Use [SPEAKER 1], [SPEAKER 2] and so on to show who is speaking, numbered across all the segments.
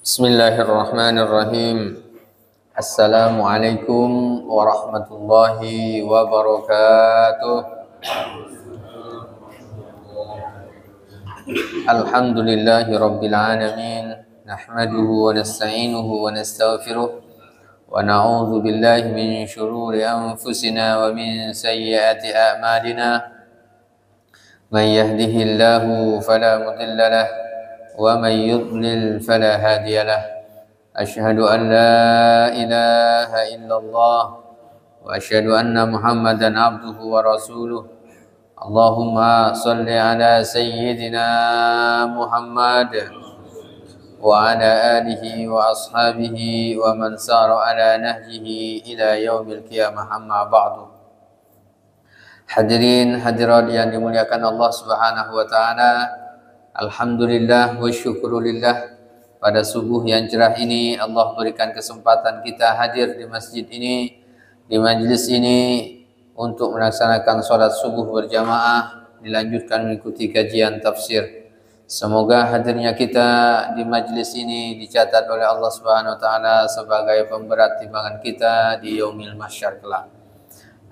[SPEAKER 1] Bismillahirrahmanirrahim. Assalamualaikum warahmatullahi wabarakatuh. Alhamdulillahi rabbil alamin. Nahmaduhu wa nasta'inuhu wa nastaghfiruh. Wa na'udzu billahi min shururi anfusina wa min sayyiati a'malina. Man yahdihillahu fala mudilla lahu ومن يضلل فلا هادي له أشهد أن لا إله إلا الله وأشهد أن محمدا عبده ورسوله اللهم صل على سيدنا محمد وعلى آله وأصحابه ومن سار على نهجه إلى يوم القيامة أما بعد. Hadirin hadirat yang dimuliakan Allah Subhanahu wa taala, alhamdulillah wa syukurillah, pada subuh yang cerah ini Allah berikan kesempatan kita hadir di masjid ini, di majlis ini untuk melaksanakan salat subuh berjamaah, dilanjutkan mengikuti kajian tafsir. Semoga hadirnya kita di majlis ini dicatat oleh Allah Subhanahu wa taala sebagai pemberat timbangan kita di yaumil mahsyar kelak.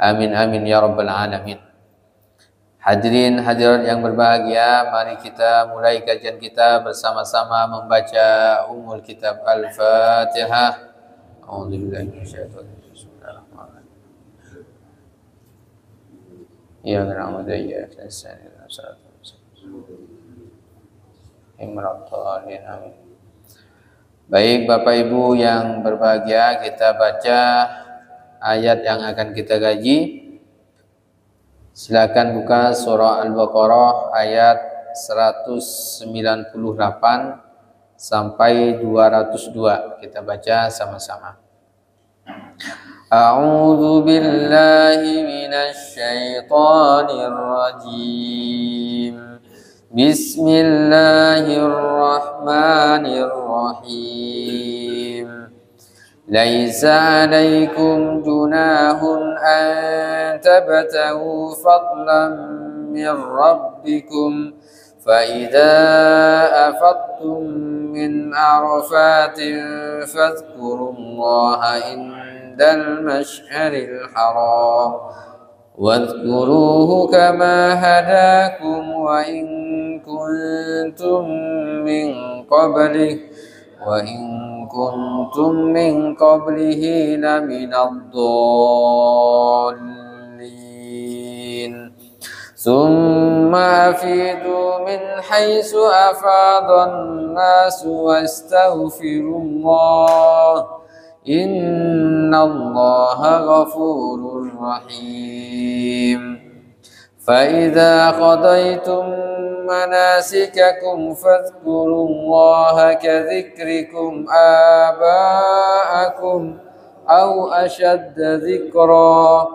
[SPEAKER 1] Amin amin ya rabbal alamin. Hadirin hadirat yang berbahagia, mari kita mulai kajian kita bersama-sama membaca Ummul Kitab Al-Fatihah. A'udzubillahi minasyaitonir rajim. Bismillahirrahmanirrahim. Ya na'budu wa iyyaka nasta'in. Baik Bapak Ibu yang berbahagia, kita baca ayat yang akan kita kaji. Silakan buka surah Al-Baqarah ayat 198 sampai 202. Kita baca sama-sama. A'udzu billahi minasy syaithanir rajim. Bismillahirrahmanirrahim. ليس عليكم جناح أن تبتغوا فضلا من ربكم فإذا أفضتم من عرفات فاذكروا الله عند المشعر الحرام واذكروه كما هداكم وإن كنتم من قبله لمن الضالين ثم أفيدوا من حيث أفاض الناس واستغفروا الله إن الله غفور رحيم فإذا قضيتم مناسككم فاذكروا الله كذكركم آباءكم أو أشد ذكرا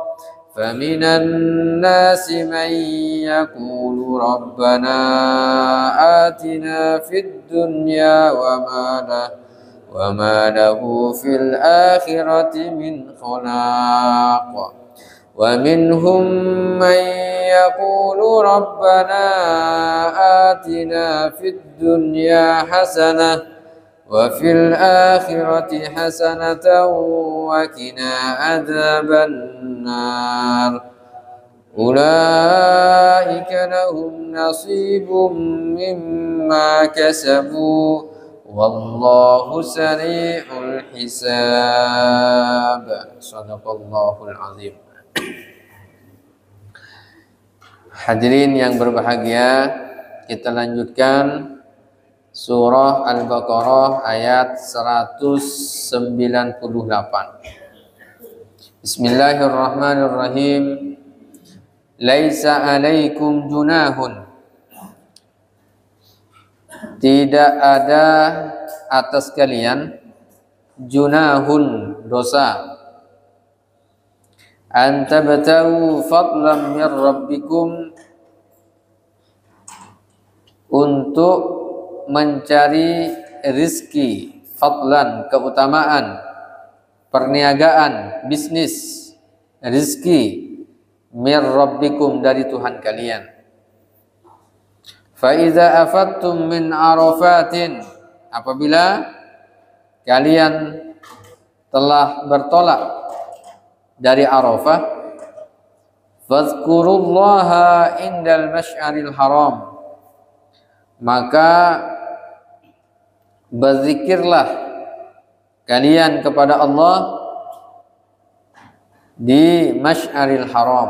[SPEAKER 1] فمن الناس من يقول ربنا آتنا في الدنيا وما له في الآخرة من خلاق ومنهم من يقول ربنا آتنا في الدنيا حسنة وفي الآخرة حسنة وقنا عذاب النار أولئك لهم نصيب مما كسبوا والله سريع الحساب صدق الله العظيم. Hadirin yang berbahagia, kita lanjutkan surah Al-Baqarah ayat 198. Bismillahirrahmanirrahim. Laisa alaikum junahun. Tidak ada atas kalian junahun, dosa. Antabtahu fadlan min rabbikum, untuk mencari rizki, fadlan, keutamaan, perniagaan, bisnis, rizki, min rabbikum, dari Tuhan kalian. Fa iza afattum min arafatin, apabila kalian telah bertolak dari Arafah, fadhkurullaha indal masy'aril haram, maka berzikirlah kalian kepada Allah di masy'aril haram.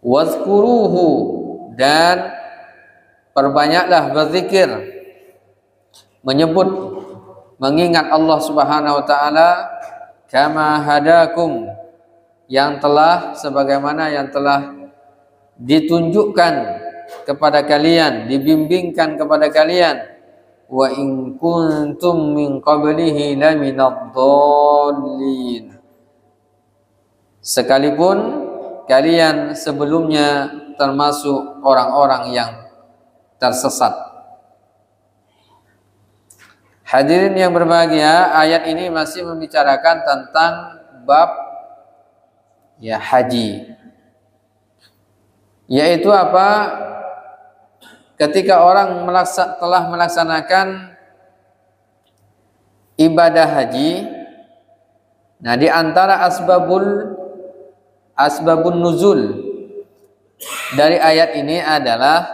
[SPEAKER 1] Wazkuruhu, dan perbanyaklah berzikir, menyebut, mengingat Allah Subhanahu wa taala, kama hadakum, yang telah, sebagaimana yang telah ditunjukkan kepada kalian, dibimbingkan kepada kalian, wa in kuntum min qablihi laminadh-dhallin, sekalipun kalian sebelumnya termasuk orang-orang yang tersesat. Hadirin yang berbahagia, ayat ini masih membicarakan tentang bab haji, yaitu apa? Ketika orang telah melaksanakan ibadah haji, nah di antara asbabun nuzul dari ayat ini adalah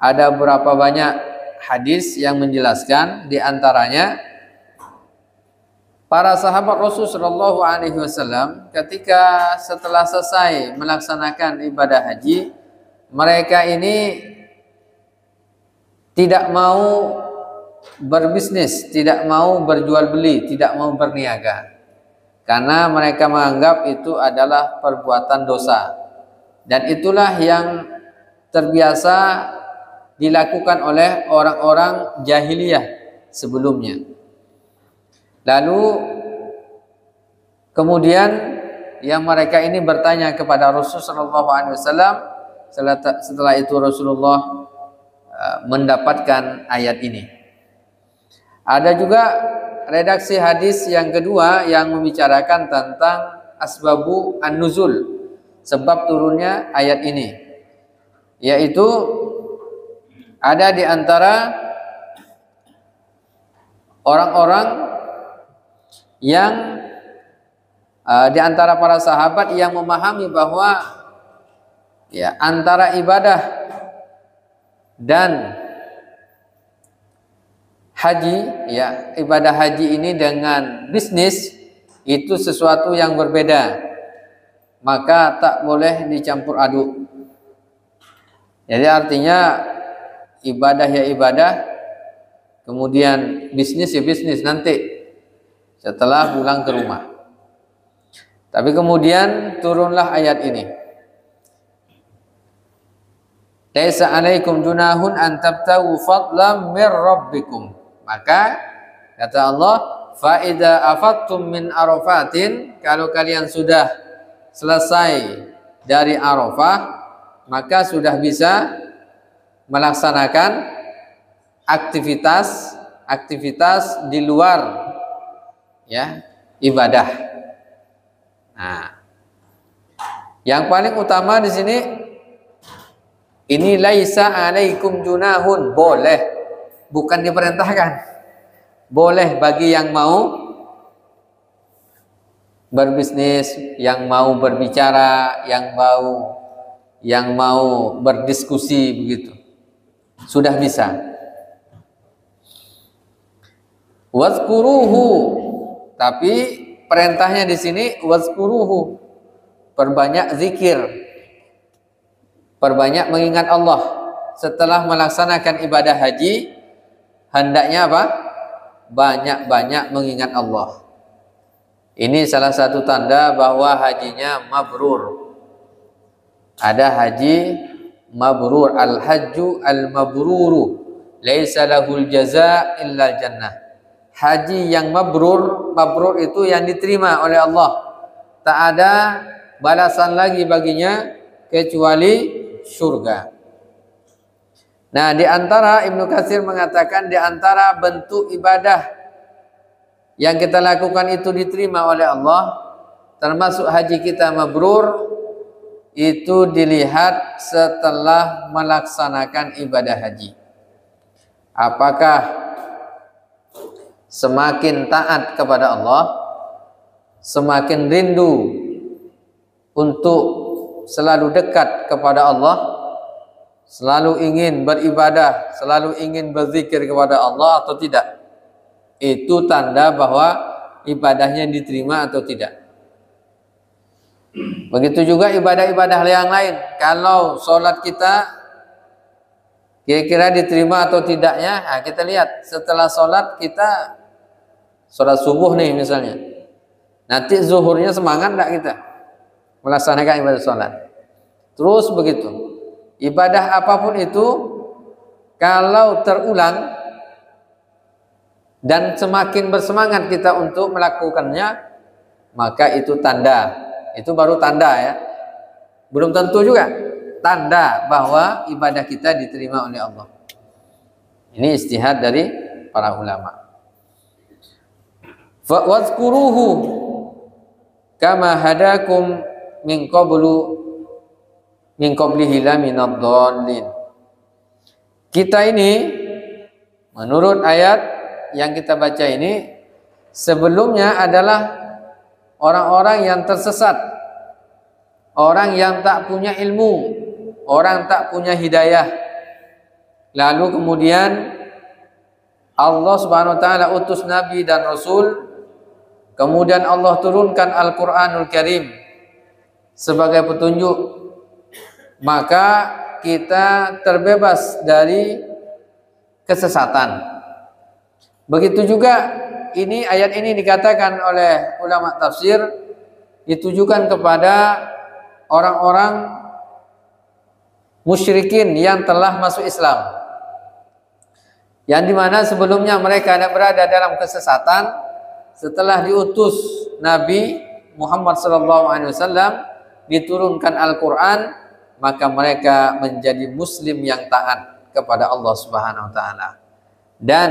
[SPEAKER 1] ada berapa banyak hadis yang menjelaskan, di antaranya para sahabat Rasul Shallallahu Alaihi Wasallam ketika setelah selesai melaksanakan ibadah haji, mereka ini tidak mau berbisnis, tidak mau berjual beli, tidak mau berniaga, karena mereka menganggap itu adalah perbuatan dosa, dan itulah yang terbiasa dilakukan oleh orang-orang jahiliyah sebelumnya. Lalu kemudian yang mereka ini bertanya kepada Rasulullah SAW. Setelah itu Rasulullah mendapatkan ayat ini. Ada juga redaksi hadis yang kedua yang membicarakan tentang asbabu an-nuzul, sebab turunnya ayat ini, yaitu ada di antara orang-orang yang di antara para sahabat yang memahami bahwa antara ibadah dan haji, ibadah haji ini dengan bisnis itu sesuatu yang berbeda, maka tak boleh dicampur aduk. Jadi artinya ibadah ya ibadah, kemudian bisnis ya bisnis nanti setelah pulang ke rumah. Tapi kemudian turunlah ayat ini. Laisa 'alaikum junahun an tabtagu fadlan mir rabbikum. Maka kata Allah, fa idza afattum min arafatin, kalau kalian sudah selesai dari Arafah, maka sudah bisa melaksanakan aktivitas di luar ibadah. Nah, yang paling utama di sini ini laisa 'alaikum junahun, boleh, bukan diperintahkan. Boleh bagi yang mau berbisnis, yang mau berbicara, yang mau berdiskusi begitu. Sudah bisa. Wazkuruhu, tapi perintahnya di sini wazkuruhu, perbanyak zikir, perbanyak mengingat Allah setelah melaksanakan ibadah haji. Hendaknya apa? Banyak-banyak mengingat Allah. Ini salah satu tanda bahwa hajinya mabrur. Ada haji mabrur, al-hajju al-mabruru laisa lahul jaza illa jannah. Haji yang mabrur itu yang diterima oleh Allah, tak ada balasan lagi baginya kecuali surga. Nah, di antara Ibnu Katsir mengatakan di antara bentuk ibadah yang kita lakukan itu diterima oleh Allah, termasuk haji kita mabrur, itu dilihat setelah melaksanakan ibadah haji. Apakah semakin taat kepada Allah, semakin rindu untuk selalu dekat kepada Allah, selalu ingin beribadah, selalu ingin berzikir kepada Allah atau tidak. Itu tanda bahwa ibadahnya diterima atau tidak. Begitu juga ibadah-ibadah yang lain. Kalau sholat kita kira-kira diterima atau tidaknya, nah kita lihat setelah sholat kita, sholat subuh nih misalnya, nanti zuhurnya semangat enggak kita melaksanakan ibadah sholat? Terus begitu. Ibadah apapun itu, kalau terulang dan semakin bersemangat kita untuk melakukannya, maka itu tanda. Itu baru tanda ya. Belum tentu juga tanda bahwa ibadah kita diterima oleh Allah. Ini ijtihad dari para ulama. Wazkuruhu kama hadakum min qablihi la minadh-dhallin. Kita ini menurut ayat yang kita baca ini sebelumnya adalah orang-orang yang tersesat, orang yang tak punya ilmu, orang tak punya hidayah. Lalu kemudian Allah Subhanahu wa taala utus nabi dan rasul, kemudian Allah turunkan Al-Qur'anul Karim sebagai petunjuk, maka kita terbebas dari kesesatan. Begitu juga ini ayat ini dikatakan oleh ulama tafsir ditujukan kepada orang-orang musyrikin yang telah masuk Islam, yang dimana sebelumnya mereka berada dalam kesesatan. Setelah diutus Nabi Muhammad SAW, diturunkan Al-Quran, maka mereka menjadi muslim yang taat kepada Allah Subhanahu wa taala. Dan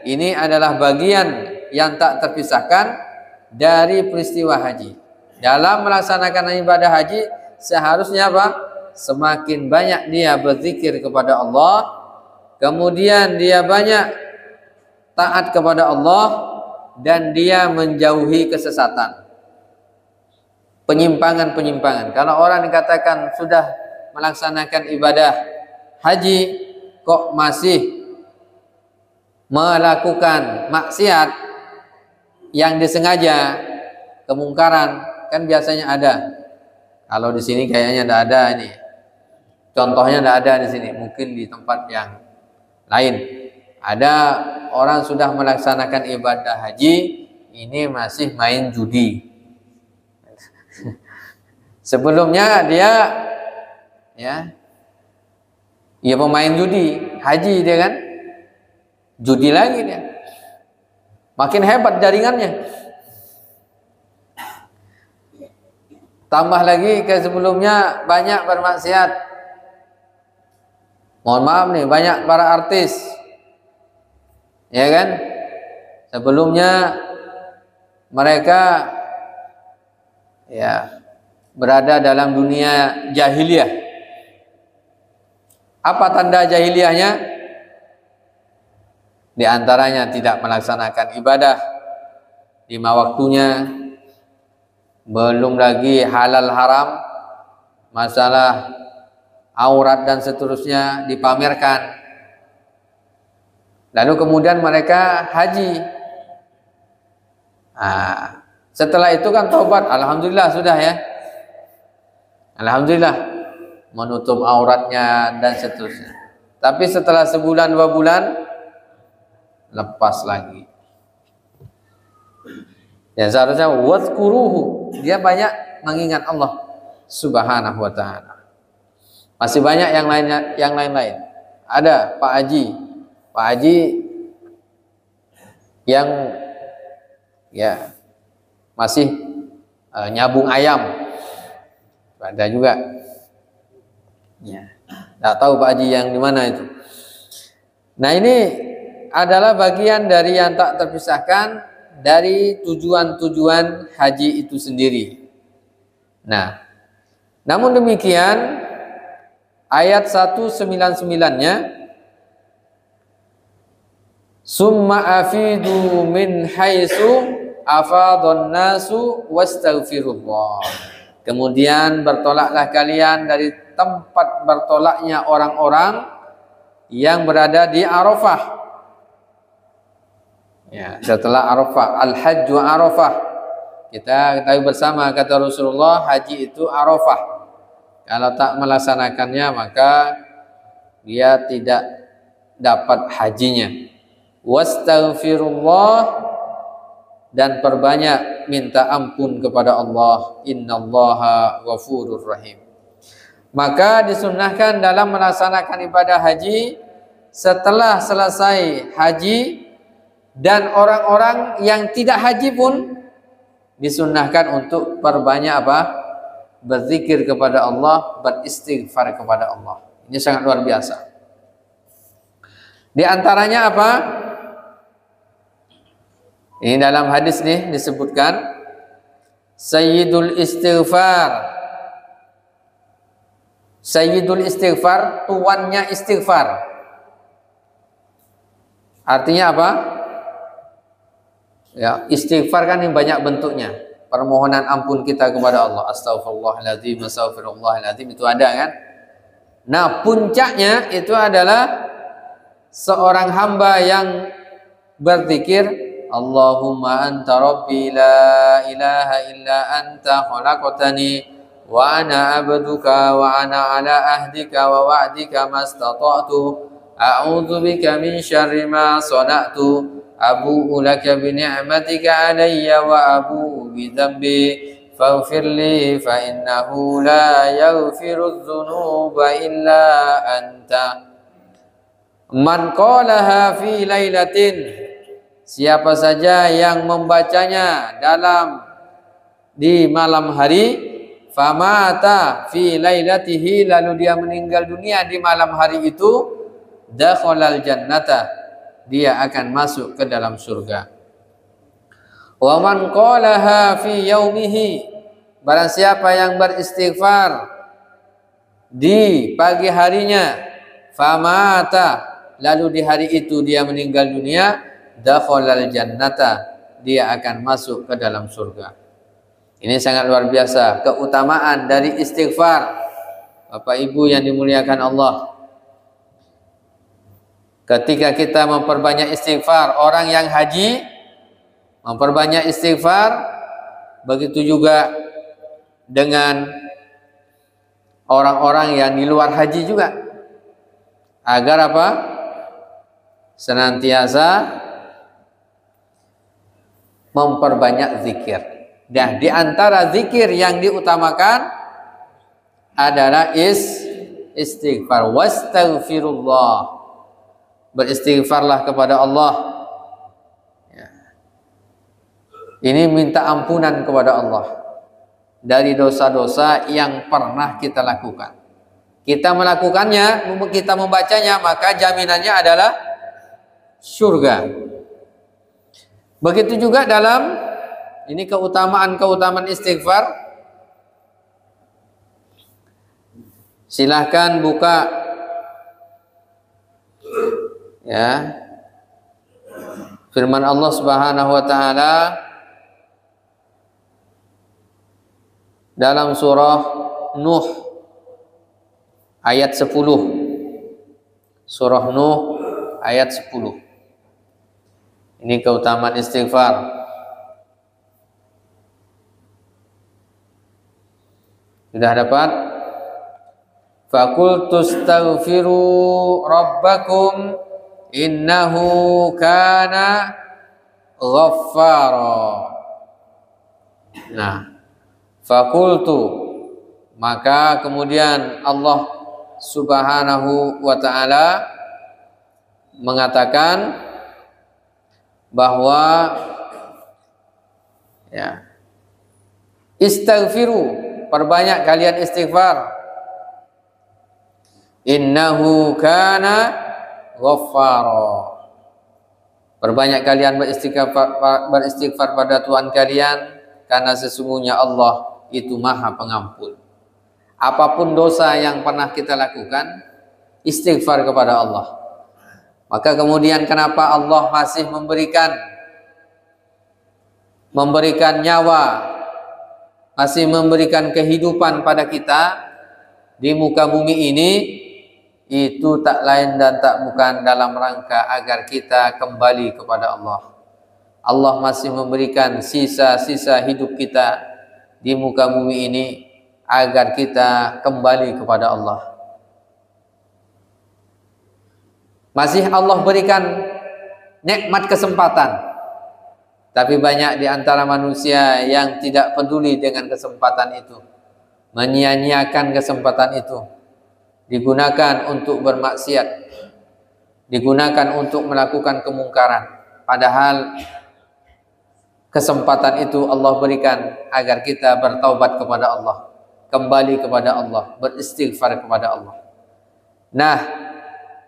[SPEAKER 1] ini adalah bagian yang tak terpisahkan dari peristiwa haji. Dalam melaksanakan ibadah haji seharusnya apa? Semakin banyak dia berzikir kepada Allah, kemudian dia banyak taat kepada Allah, dan dia menjauhi kesesatan, penyimpangan-penyimpangan. Kalau orang dikatakan sudah melaksanakan ibadah haji kok masih melakukan maksiat yang disengaja, kemungkaran, kan biasanya ada. Kalau di sini kayaknya tidak ada ini. Contohnya tidak ada di sini, mungkin di tempat yang lain. Ada orang sudah melaksanakan ibadah haji, ini masih main judi. Sebelumnya dia pemain judi, haji dia kan, judi lagi dia. Makin hebat jaringannya. Tambah lagi ke sebelumnya banyak bermaksiat. Mohon maaf nih, banyak para artis, ya kan? Sebelumnya mereka berada dalam dunia jahiliyah. Apa tanda jahiliyahnya? Di antaranya tidak melaksanakan ibadah 5 waktunya, belum lagi halal haram, masalah aurat dan seterusnya dipamerkan. Lalu kemudian mereka haji. Setelah itu kan taubat, alhamdulillah sudah ya, alhamdulillah menutup auratnya dan seterusnya. Tapi setelah sebulan 2 bulan lepas lagi. Ya seharusnya wazkuruhu, dia banyak mengingat Allah Subhanahu wa taala. Masih banyak yang lain-lain. Ada Pak Haji yang masih nyabung ayam. Ada juga. Tidak tahu Pak Haji yang di mana itu. Nah, ini adalah bagian dari yang tak terpisahkan dari tujuan-tujuan haji itu sendiri. Nah, namun demikian ayat 199-nya Summa afidu min haitsu afadhan nasu wastaghfirullah. Kemudian bertolaklah kalian dari tempat bertolaknya orang-orang yang berada di Arafah. Ya, setelah Arafah, al-hajju Arafah. Kita ketahui bersama kata Rasulullah, haji itu Arafah. Kalau tak melaksanakannya maka dia tidak dapat hajinya. Wastaghfirullah, dan perbanyak minta ampun kepada Allah. Innallaha ghafurur rahim. Maka disunnahkan dalam melaksanakan ibadah haji, setelah selesai haji dan orang-orang yang tidak haji pun disunnahkan untuk perbanyak apa? Berzikir kepada Allah, beristighfar kepada Allah. Ini sangat luar biasa. Di antaranya apa? Ini dalam hadis nih disebutkan Sayyidul Istighfar. Sayyidul Istighfar, tuannya istighfar. Artinya apa? Ya, istighfar kan yang banyak bentuknya. Permohonan ampun kita kepada Allah. Astaghfirullahaladzim, astaghfirullahaladzim, itu ada kan? Nah, puncaknya itu adalah seorang hamba yang berzikir, Allahumma anta rabbi la ilaha illa anta khalaqtani wa ana abduka wa ana ala ahdika wa wa'dika mastata'tu a'udzu bika min syarri ma sana'tu abu'u laka bi ni'matika alayya wa abu'u bi dhanbi faghfir li fa innahu la yaghfiru dzunuba illa anta. Man qalaha fi lailatin, siapa saja yang membacanya di malam hari, famata fi lailatihi, lalu dia meninggal dunia di malam hari itu, dakhalal jannata, dia akan masuk ke dalam surga. Wa man qalaha fi yaumihi, barang siapa yang beristighfar di pagi harinya, famata, lalu di hari itu dia meninggal dunia, dakhalal jannata, dia akan masuk ke dalam surga. Ini sangat luar biasa keutamaan dari istighfar. Bapak Ibu yang dimuliakan Allah, ketika kita memperbanyak istighfar, orang yang haji memperbanyak istighfar, begitu juga dengan orang-orang yang di luar haji juga, agar apa? Senantiasa memperbanyak zikir. Dan di antara zikir yang diutamakan adalah istighfar. Wastaghfirullah, beristighfarlah kepada Allah. Ya. Ini minta ampunan kepada Allah dari dosa-dosa yang pernah kita lakukan. Kita melakukannya, kita membacanya, maka jaminannya adalah surga. Begitu juga dalam ini keutamaan istighfar. Silahkan buka ya firman Allah Subhanahu wa taala dalam surah Nuh ayat 10. Surah Nuh ayat 10. Ini keutamaan istighfar. Sudah dapat? Faqultu astaghfiru rabbakum innahu kana ghaffara. Nah, faqultu, maka kemudian Allah Subhanahu wa taala mengatakan bahwa ya, istaghfiru, perbanyak kalian istighfar. Innahu kana ghaffara. Perbanyak kalian beristighfar pada Tuhan kalian, karena sesungguhnya Allah itu Maha Pengampun. Apapun dosa yang pernah kita lakukan, istighfar kepada Allah. Maka kemudian kenapa Allah masih memberikan nyawa, masih memberikan kehidupan pada kita di muka bumi ini, itu tak lain dan tak bukan dalam rangka agar kita kembali kepada Allah. Allah masih memberikan sisa-sisa hidup kita di muka bumi ini agar kita kembali kepada Allah. Masih Allah berikan nikmat kesempatan. Tapi banyak di antara manusia yang tidak peduli dengan kesempatan itu, menyia-nyiakan kesempatan itu, digunakan untuk bermaksiat, digunakan untuk melakukan kemungkaran. Padahal kesempatan itu Allah berikan agar kita bertaubat kepada Allah, kembali kepada Allah, beristighfar kepada Allah. Nah,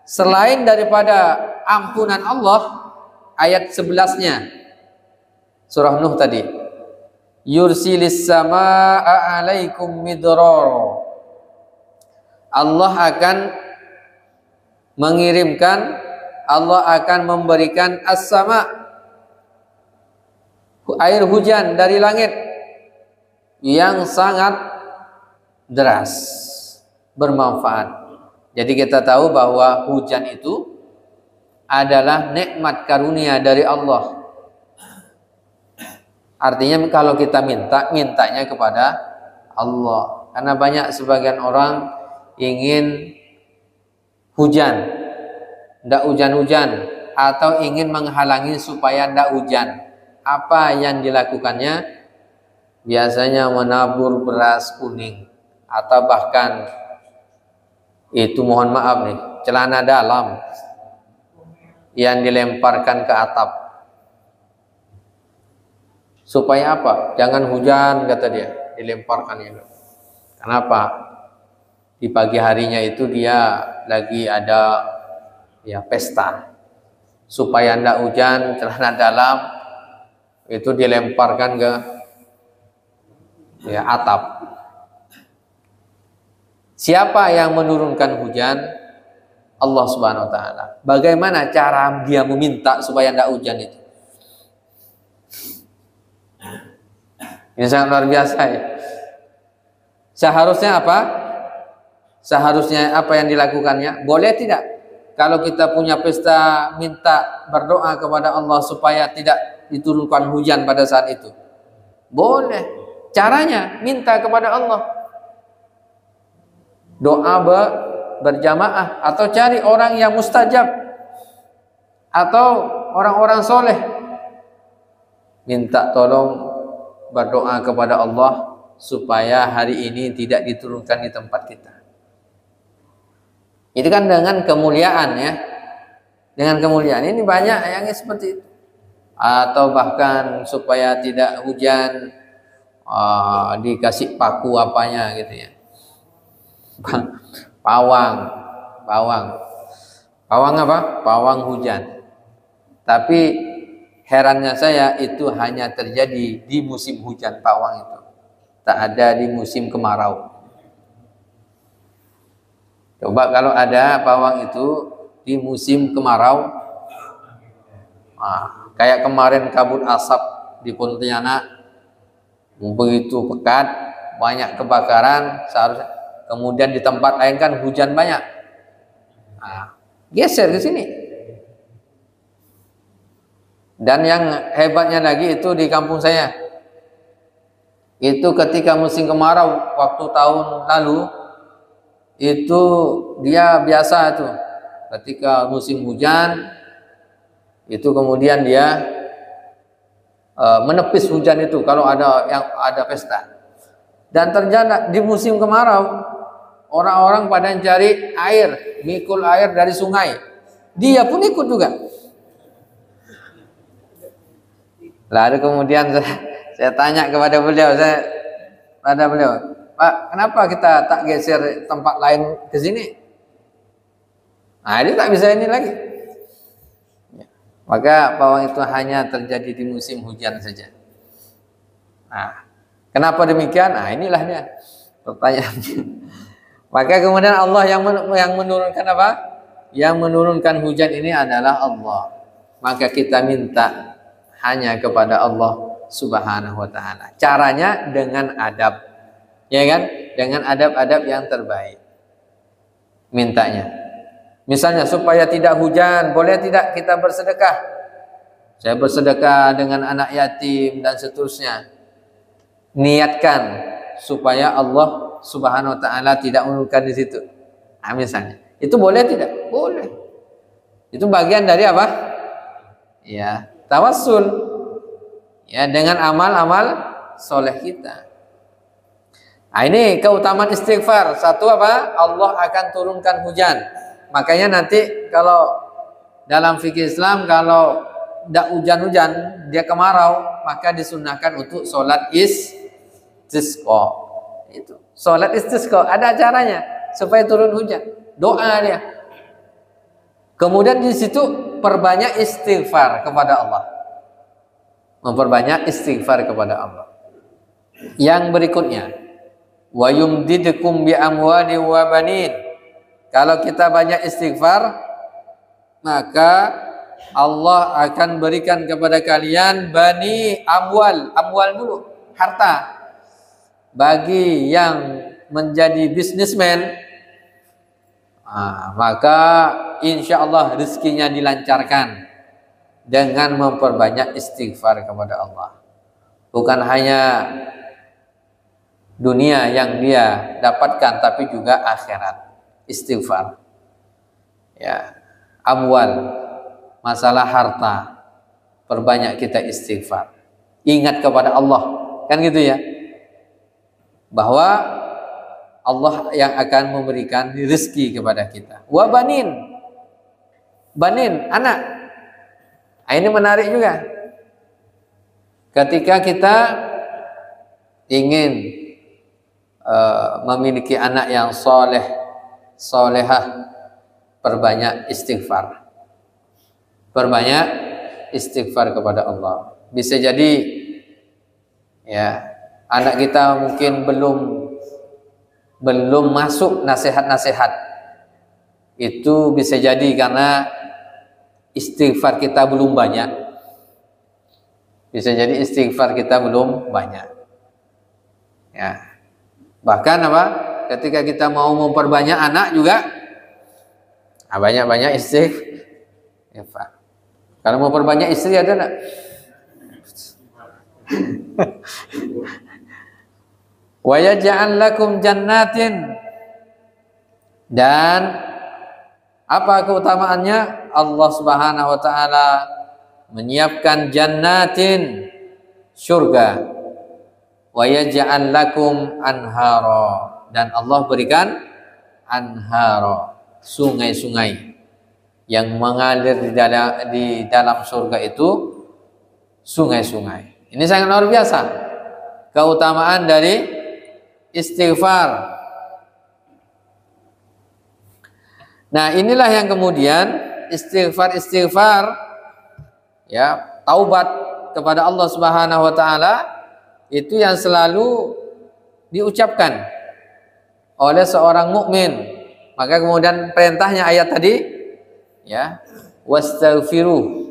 [SPEAKER 1] selain daripada ampunan Allah, ayat 11-nya surah Nuh tadi, yursilis samaa'a 'alaikum midrar. Allah akan mengirimkan, Allah akan memberikan as-sama', air hujan dari langit yang sangat deras, bermanfaat. Jadi kita tahu bahwa hujan itu adalah nikmat karunia dari Allah. Artinya kalau kita mintanya kepada Allah. Karena banyak sebagian orang ingin hujan, tidak hujan-hujan, atau ingin menghalangi supaya tidak hujan. Apa yang dilakukannya? Biasanya menabur beras kuning, atau bahkan itu, mohon maaf nih, celana dalam yang dilemparkan ke atap. Supaya apa? Jangan hujan, kata dia, dilemparkan itu. Kenapa? Di pagi harinya itu dia lagi ada ya pesta. Supaya tidak hujan, celana dalam itu dilemparkan ke ya atap. Siapa yang menurunkan hujan? Allah Subhanahu wa taala. Bagaimana cara dia meminta supaya tidak hujan itu? Ini sangat luar biasa ya. Seharusnya apa? Seharusnya apa yang dilakukannya? Boleh tidak? Kalau kita punya pesta, minta berdoa kepada Allah supaya tidak diturunkan hujan pada saat itu. Boleh. Caranya minta kepada Allah. Doa berjamaah, atau cari orang yang mustajab, atau orang-orang soleh. Minta tolong berdoa kepada Allah supaya hari ini tidak diturunkan di tempat kita. Itu kan dengan kemuliaan ya. Dengan kemuliaan ini banyak yang seperti itu. Atau bahkan supaya tidak hujan, dikasih paku apanya gitu ya. Pawang apa? Pawang hujan. Tapi herannya saya itu hanya terjadi di musim hujan pawang itu. Tak ada di musim kemarau. Coba kalau ada pawang itu di musim kemarau. Kayak kemarin kabut asap di Pontianak. Begitu pekat, banyak kebakaran, seharusnya kemudian di tempat lain kan hujan banyak. Geser ke sini. Dan yang hebatnya lagi itu di kampung saya. Itu ketika musim kemarau waktu tahun lalu, itu dia biasa tuh. Ketika musim hujan, itu kemudian dia menepis hujan itu kalau ada pesta. Dan ternyata di musim kemarau, orang-orang pada cari air, mikul air dari sungai. Dia pun ikut juga. Lalu kemudian saya tanya kepada beliau, Pak, kenapa kita tak geser tempat lain ke sini? Nah, dia tak bisa ini lagi. Maka pawang itu hanya terjadi di musim hujan saja. Nah, kenapa demikian? Nah, inilah dia pertanyaannya. Maka kemudian Allah yang menurunkan apa? Yang menurunkan hujan ini adalah Allah. Maka kita minta hanya kepada Allah Subhanahu wa taala. Caranya dengan adab. Ya kan? Dengan adab-adab yang terbaik. Mintanya. Misalnya supaya tidak hujan, boleh tidak kita bersedekah? Saya bersedekah dengan anak yatim dan seterusnya. Niatkan supaya Allah Subhanahu wa taala tidak menurunkan di situ. Nah, misalnya. Itu boleh tidak? Boleh. Itu bagian dari apa? Ya, tawassul. Ya, dengan amal-amal soleh kita. Nah, ini keutamaan istighfar. Satu apa? Allah akan turunkan hujan. Makanya nanti kalau dalam fikih Islam kalau tidak hujan-hujan, dia kemarau, maka disunahkan untuk sholat istisqa. Itu. Sholat istisqa ada caranya supaya turun hujan. Doa dia. Kemudian di situ perbanyak istighfar kepada Allah. Memperbanyak istighfar kepada Allah. Yang berikutnya, wa yumdidukum bi amwali wa banin. Kalau kita banyak istighfar, maka Allah akan berikan kepada kalian bani amwal. Amwal dulu, harta. Bagi yang menjadi bisnismen, maka insya Allah rezekinya dilancarkan dengan memperbanyak istighfar kepada Allah. Bukan hanya dunia yang dia dapatkan, tapi juga akhirat. Istighfar. Ya, amwal, masalah harta, perbanyak kita istighfar. Ingat kepada Allah, kan gitu ya. Bahwa Allah yang akan memberikan rezeki kepada kita. Wa banin. Banin, anak. Nah, ini menarik juga. Ketika kita ingin memiliki anak yang soleh, solehah, perbanyak istighfar. Perbanyak istighfar kepada Allah. Bisa jadi ya, anak kita mungkin belum masuk nasihat-nasihat. Itu bisa jadi karena istighfar kita belum banyak. Bisa jadi istighfar kita belum banyak. Ya. Bahkan apa? Ketika kita mau memperbanyak anak juga banyak-banyak istighfar. Kalau mau perbanyak istri ada enggak? Wa yaj'al lakum jannatin. Dan apa keutamaannya? Allah Subhanahu wa taala menyiapkan jannatin, surga. Wa yaj'al lakum anhara. Dan Allah berikan anhara, sungai-sungai yang mengalir di dalam surga itu, sungai-sungai. Ini sangat luar biasa keutamaan dari istighfar. Nah, inilah yang kemudian istighfar ya, taubat kepada Allah Subhanahu wa taala itu yang selalu diucapkan oleh seorang mukmin. Maka kemudian perintahnya ayat tadi ya, wastaghfiru,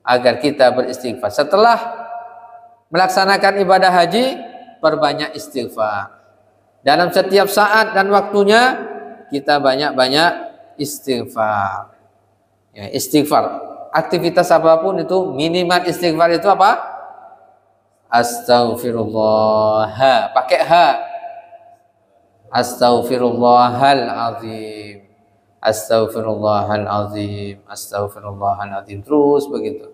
[SPEAKER 1] agar kita beristighfar. Setelah melaksanakan ibadah haji, perbanyak istighfar. Dalam setiap saat dan waktunya kita banyak-banyak istighfar. Ya, istighfar. Aktivitas apapun itu minimal istighfar itu apa? Astaghfirullah. Pakai ha. Astaghfirullahal azim. Astaghfirullahal azim. Astaghfirullahal azim. Terus begitu.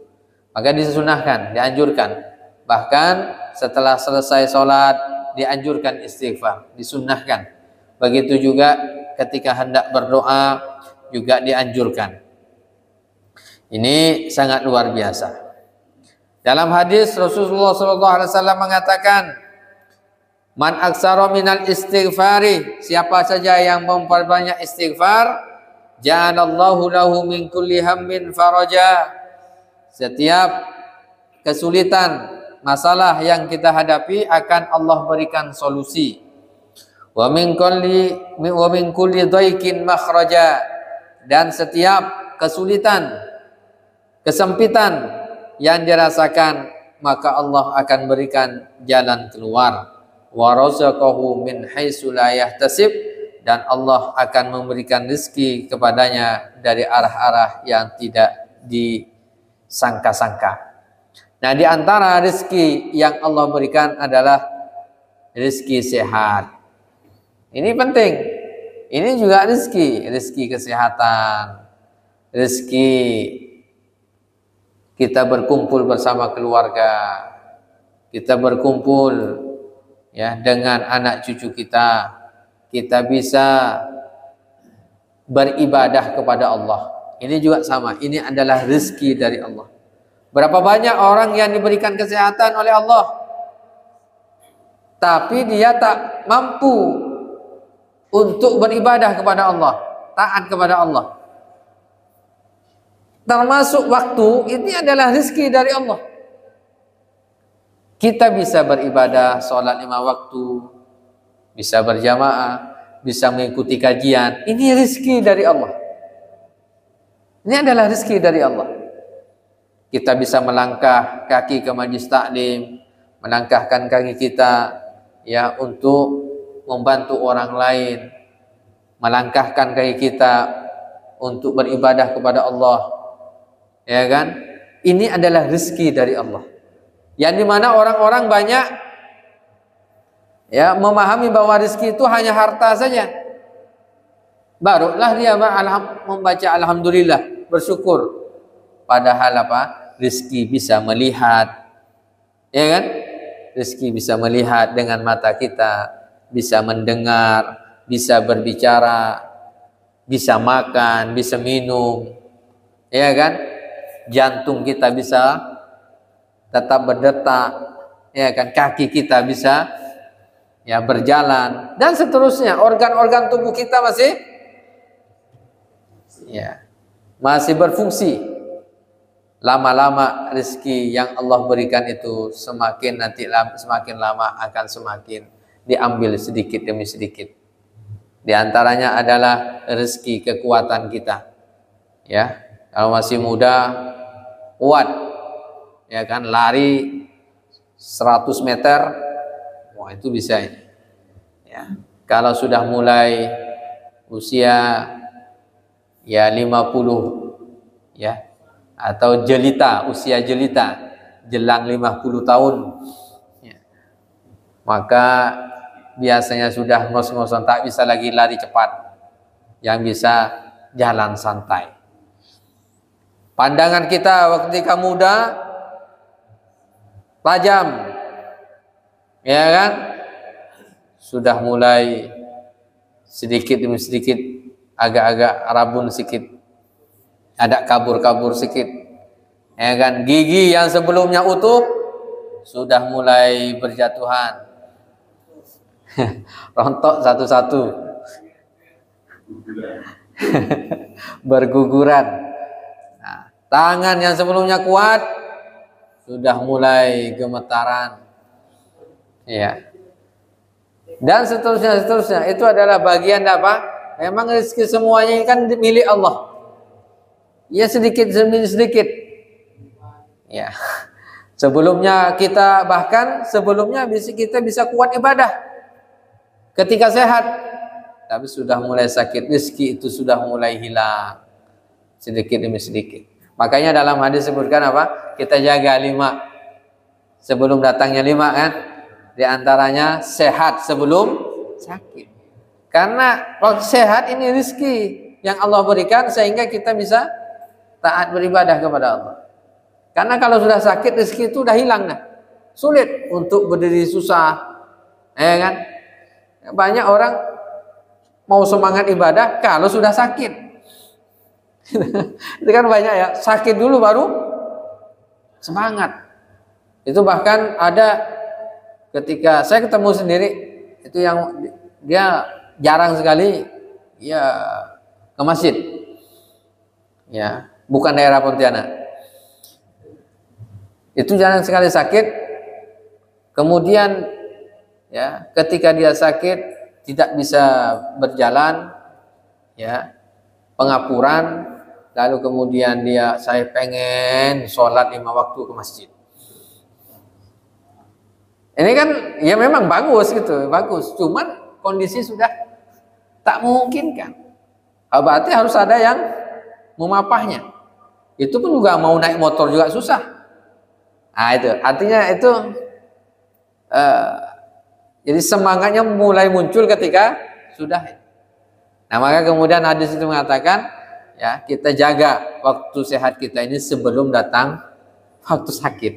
[SPEAKER 1] Maka disunahkan, dianjurkan. Bahkan setelah selesai sholat dianjurkan istighfar, disunnahkan. Begitu juga ketika hendak berdoa juga dianjurkan. Ini sangat luar biasa. Dalam hadis Rasulullah SAW mengatakan, man aksara minal istighfari, siapa saja yang memperbanyak istighfar, ja'alallahu lahu min kulli hammin faraja. Setiap kesulitan, masalah yang kita hadapi akan Allah berikan solusi. Wa min kulli dhaikin makhraja, dan setiap kesulitan, kesempitan yang dirasakan, maka Allah akan berikan jalan keluar. Wa razaqahu min haitsu la yahtasib, dan Allah akan memberikan rezeki kepadanya dari arah-arah yang tidak disangka-sangka. Nah, di antara rezeki yang Allah berikan adalah rezeki sehat. Ini penting. Ini juga rezeki kesehatan, rezeki kita berkumpul bersama keluarga, kita berkumpul ya dengan anak cucu kita bisa beribadah kepada Allah. Ini juga sama, ini adalah rezeki dari Allah. Berapa banyak orang yang diberikan kesehatan oleh Allah, tapi dia tak mampu untuk beribadah kepada Allah, taat kepada Allah. Termasuk waktu, ini adalah rezeki dari Allah. Kita bisa beribadah, sholat 5 waktu, bisa berjamaah, bisa mengikuti kajian. Ini rezeki dari Allah. Ini adalah rezeki dari Allah. Kita bisa melangkah kaki ke majlis taklim, melangkahkan kaki kita ya untuk membantu orang lain, melangkahkan kaki kita untuk beribadah kepada Allah, ya kan? Ini adalah rezeki dari Allah, yang dimana orang-orang banyak ya memahami bahwa rezeki itu hanya harta saja, barulah dia membaca alhamdulillah, bersyukur. Padahal apa? Rezeki bisa melihat, ya kan? Rezeki bisa melihat dengan mata kita, bisa mendengar, bisa berbicara, bisa makan, bisa minum, ya kan? Jantung kita bisa tetap berdetak, ya kan? Kaki kita bisa ya berjalan, dan seterusnya. Organ-organ tubuh kita masih berfungsi. Lama-lama rezeki yang Allah berikan itu semakin lama akan semakin diambil sedikit demi sedikit. Di antaranya adalah rezeki kekuatan kita. Ya, kalau masih muda kuat, ya kan, lari 100 meter, wah itu bisa. Ya, kalau sudah mulai usia ya 50 ya, atau jelita, usia jelita jelang 50 tahun ya, maka biasanya sudah ngos-ngosan, tak bisa lagi lari cepat, yang bisa jalan santai. Pandangan kita ketika muda tajam, ya kan, sudah mulai sedikit demi sedikit agak-agak rabun sedikit, ada kabur-kabur sedikit, ya kan. Gigi yang sebelumnya utuh sudah mulai berjatuhan, rontok satu-satu, berguguran. Nah, tangan yang sebelumnya kuat sudah mulai gemetaran, ya, dan seterusnya. Itu adalah bagian apa? Memang rezeki semuanya ini kan milik Allah. Ya, sedikit demi sedikit. Ya. Sebelumnya kita bisa kuat ibadah ketika sehat, tapi sudah mulai sakit, rezeki itu sudah mulai hilang sedikit demi sedikit. Makanya dalam hadis sebutkan apa? Kita jaga 5 sebelum datangnya 5 kan? Di antaranya sehat sebelum sakit. Karena kalau sehat ini rezeki yang Allah berikan sehingga kita bisa taat beribadah kepada Allah. Karena kalau sudah sakit, rezeki itu udah hilang dah. Sulit untuk berdiri, susah, ya kan? Banyak orang mau semangat ibadah kalau sudah sakit. Itu kan banyak ya, sakit dulu baru semangat. Itu bahkan ada ketika saya ketemu sendiri, itu yang dia jarang sekali ya ke masjid. Ya, bukan daerah Pontianak. Itu jarang sekali sakit. Kemudian ya, ketika dia sakit tidak bisa berjalan, ya, pengapuran, lalu kemudian saya pengen sholat 5 waktu ke masjid. Ini kan ya memang bagus gitu, bagus. Cuman kondisi sudah tak memungkinkan. Berarti harus ada yang memapahnya. Itu pun juga mau naik motor juga susah. Nah itu, artinya itu jadi semangatnya mulai muncul ketika sudah. Nah maka kemudian hadis itu mengatakan, ya kita jaga waktu sehat kita ini sebelum datang waktu sakit.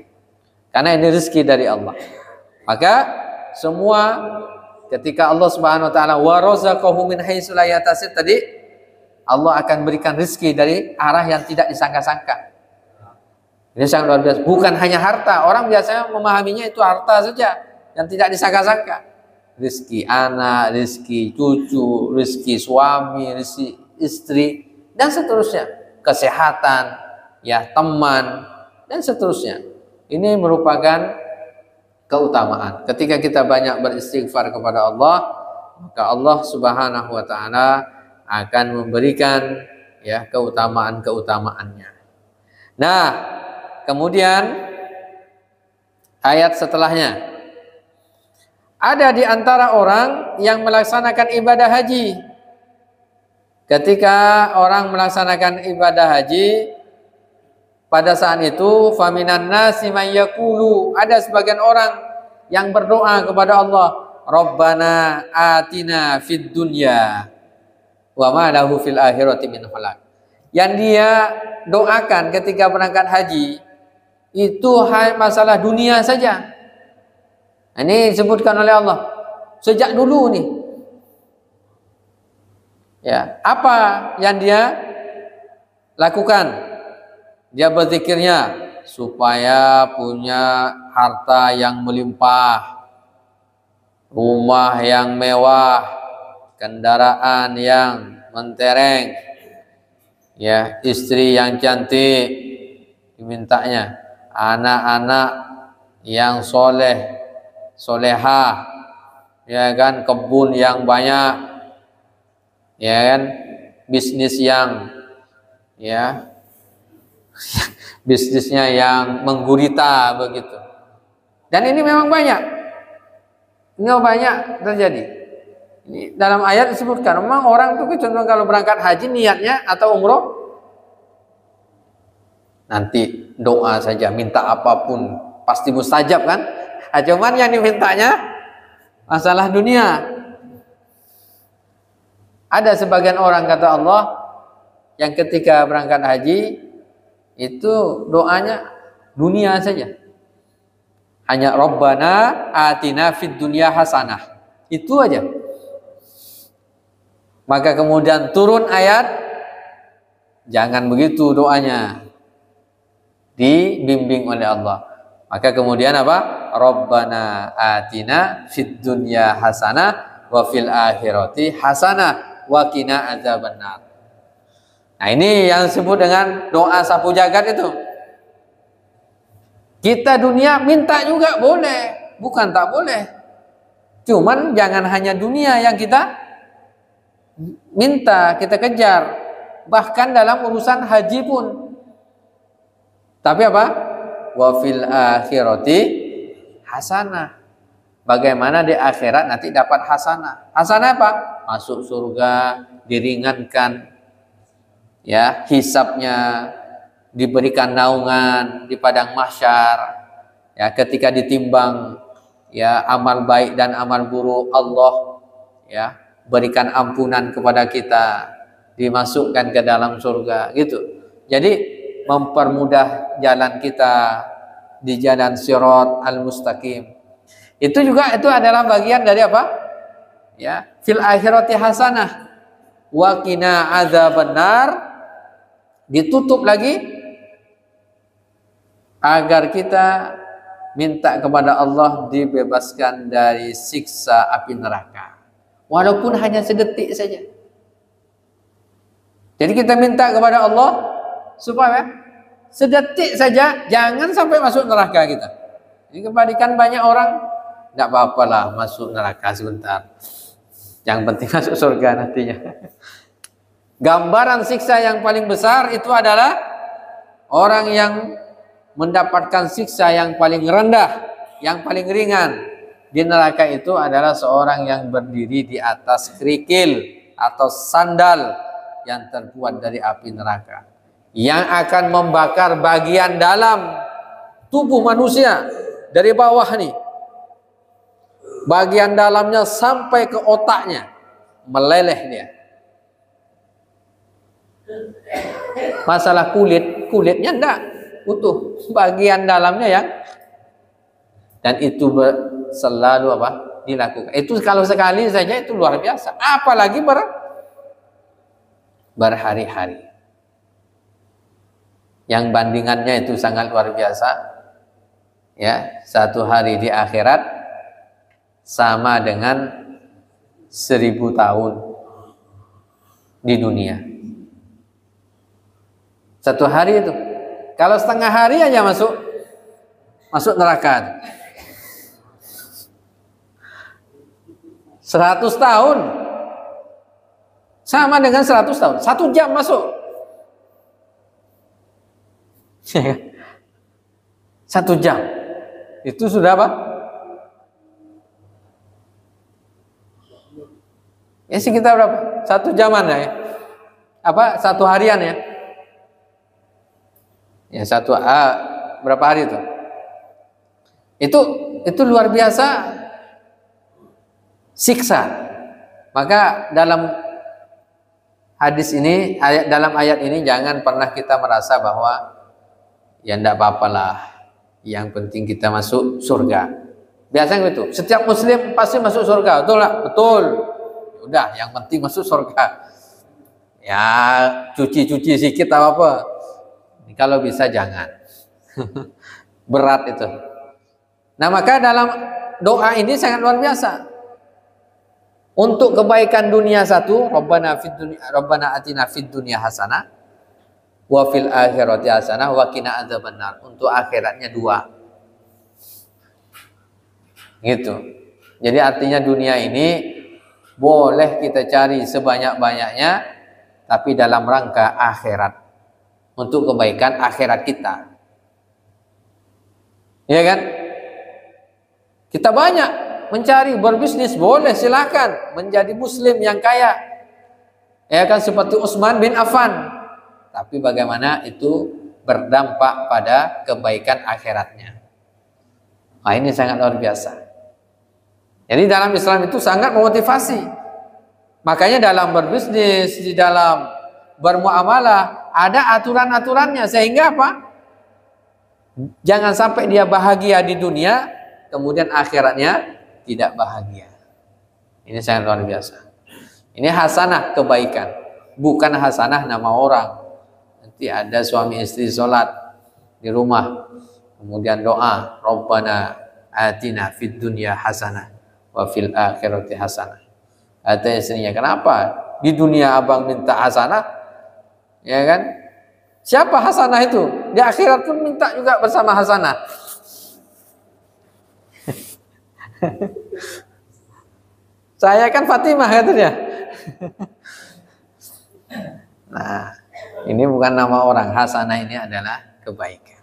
[SPEAKER 1] Karena ini rezeki dari Allah. Maka semua ketika Allah Subhanahu wa taala wa razaqahu min haitsu la yahtasib tadi, Allah akan berikan rezeki dari arah yang tidak disangka-sangka. Ini sangat luar biasa. Bukan hanya harta. Orang biasanya memahaminya itu harta saja yang tidak disangka-sangka. Rezeki anak, rezeki cucu, rezeki suami, rezeki istri dan seterusnya. Kesehatan, ya teman dan seterusnya. Ini merupakan keutamaan. Ketika kita banyak beristighfar kepada Allah, maka Allah Subhanahu wa taala akan memberikan ya keutamaan-keutamaannya. Nah, kemudian ayat setelahnya, ada di antara orang yang melaksanakan ibadah haji. Ketika orang melaksanakan ibadah haji, pada saat itu faminan nasi may yaqulu, ada sebagian orang yang berdoa kepada Allah, Rabbana atina fid dunya wa ma lahu fil akhirati min khalaq. Yang dia doakan ketika berangkat haji itu masalah dunia saja. Ini disebutkan oleh Allah sejak dulu nih. Ya, apa yang dia lakukan? Dia berzikirnya supaya punya harta yang melimpah, rumah yang mewah, kendaraan yang mentereng, ya istri yang cantik dimintanya, anak-anak yang soleh, solehah, ya kan, kebun yang banyak, ya kan, bisnis yang ya bisnisnya yang menggurita begitu. Dan ini memang banyak. Ini banyak terjadi. Ini dalam ayat disebutkan, memang orang itu kecenderungan kalau berangkat haji niatnya atau umroh nanti doa saja, minta apapun pasti mustajab kan? Cuman yang dimintanya masalah dunia. Ada sebagian orang kata Allah yang ketika berangkat haji itu doanya dunia saja. Hanya Rabbana atina fid dunya hasanah. Itu aja. Maka kemudian turun ayat, jangan begitu doanya. Dibimbing oleh Allah. Maka kemudian apa? Rabbana atina fid dunya hasanah wa fil akhirati hasanah wa qina adzabannar. Nah ini yang disebut dengan doa sapu jagat itu. Kita dunia minta juga boleh, bukan tak boleh. Cuman jangan hanya dunia yang kita minta, kita kejar. Bahkan dalam urusan haji pun. Tapi apa? Wa fil akhirati hasanah. Bagaimana di akhirat nanti dapat hasanah. Hasanah apa? Masuk surga, diringankan ya hisabnya, diberikan naungan di padang mahsyar, ya ketika ditimbang ya amal baik dan amal buruk, Allah ya berikan ampunan kepada kita, dimasukkan ke dalam surga gitu. Jadi mempermudah jalan kita di jalan sirat al-mustaqim. Itu juga itu adalah bagian dari apa? Ya, fil akhirati hasanah wa qina adzabannar. Ditutup lagi agar kita minta kepada Allah dibebaskan dari siksa api neraka, walaupun hanya sedetik saja. Jadi kita minta kepada Allah supaya sedetik saja jangan sampai masuk neraka kita. Ini kebalikan banyak orang, tidak apa-apalah masuk neraka sebentar, yang penting masuk surga nantinya. Gambaran siksa yang paling besar itu adalah orang yang mendapatkan siksa yang paling rendah, yang paling ringan di neraka itu adalah seorang yang berdiri di atas kerikil atau sandal yang terbuat dari api neraka, yang akan membakar bagian dalam tubuh manusia dari bawah nih, bagian dalamnya sampai ke otaknya, meleleh dia. Masalah kulitnya enggak utuh, bagian dalamnya yang, dan itu selalu dilakukan. Itu kalau sekali saja itu luar biasa, apalagi berhari-hari. Yang bandingannya itu sangat luar biasa. Ya, satu hari di akhirat sama dengan 1000 tahun di dunia. Satu hari itu, kalau setengah hari aja masuk neraka. 100 tahun sama dengan 100 tahun. 1 jam masuk. 1 jam itu sudah apa? Ya sekitar berapa? 1 jaman ya. Apa? 1 harian ya. Ya berapa hari itu? Itu luar biasa siksa. Maka dalam hadis ini, dalam ayat ini jangan pernah kita merasa bahwa ya enggak apa-apalah, yang penting kita masuk surga. Biasanya gitu. Setiap muslim pasti masuk surga, betul lah? Betul. Udah, yang penting masuk surga. Ya, cuci-cuci sedikit apa-apa. Kalau bisa jangan. Berat itu. Nah, maka dalam doa ini sangat luar biasa. Untuk kebaikan dunia satu, Rabbana atina fid dunya hasanah wa fil akhirati hasanah wa qina adzabannar. Untuk akhiratnya 2. Gitu. Jadi artinya dunia ini boleh kita cari sebanyak-banyaknya, tapi dalam rangka akhirat, untuk kebaikan akhirat kita. Ya kan? Kita banyak mencari, berbisnis, boleh, silakan menjadi muslim yang kaya. Ya kan, seperti Utsman bin Affan. Tapi bagaimana itu berdampak pada kebaikan akhiratnya. Nah, ini sangat luar biasa. Jadi dalam Islam itu sangat memotivasi. Makanya dalam berbisnis, di dalam bermuamalah ada aturan-aturannya, sehingga apa? Jangan sampai dia bahagia di dunia kemudian akhiratnya tidak bahagia. Ini sangat luar biasa. Ini hasanah kebaikan, bukan hasanah nama orang. Nanti ada suami istri sholat di rumah, kemudian doa, Rabbana atina fid dunya hasanah wa fil akhirati hasanah. Kata istrinya, kenapa di dunia abang minta hasanah? Ya kan? Siapa hasanah itu? Di akhirat pun minta juga bersama hasanah. Saya kan Fatimah katanya. Nah, ini bukan nama orang. Hasanah ini adalah kebaikan.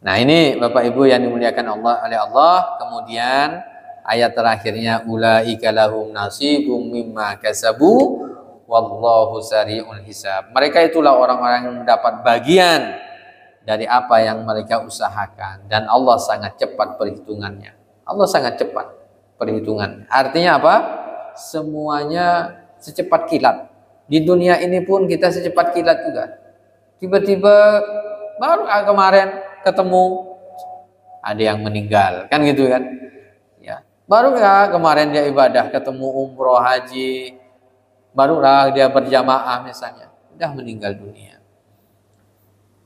[SPEAKER 1] Nah, ini Bapak Ibu yang dimuliakan oleh Allah. Kemudian ayat terakhirnya, ulaika lahum nasibum mimma kasabu wallahu sari'ul hisab. Mereka itulah orang-orang yang mendapat bagian dari apa yang mereka usahakan, dan Allah sangat cepat perhitungannya. Allah sangat cepat perhitungannya. Artinya apa? Semuanya secepat kilat. Di dunia ini pun kita secepat kilat juga. Tiba-tiba baru kemarin ketemu ada yang meninggal, kan gitu kan? Ya, baru kemarin dia ibadah, ketemu umroh, haji, barulah dia berjamaah misalnya, sudah meninggal dunia.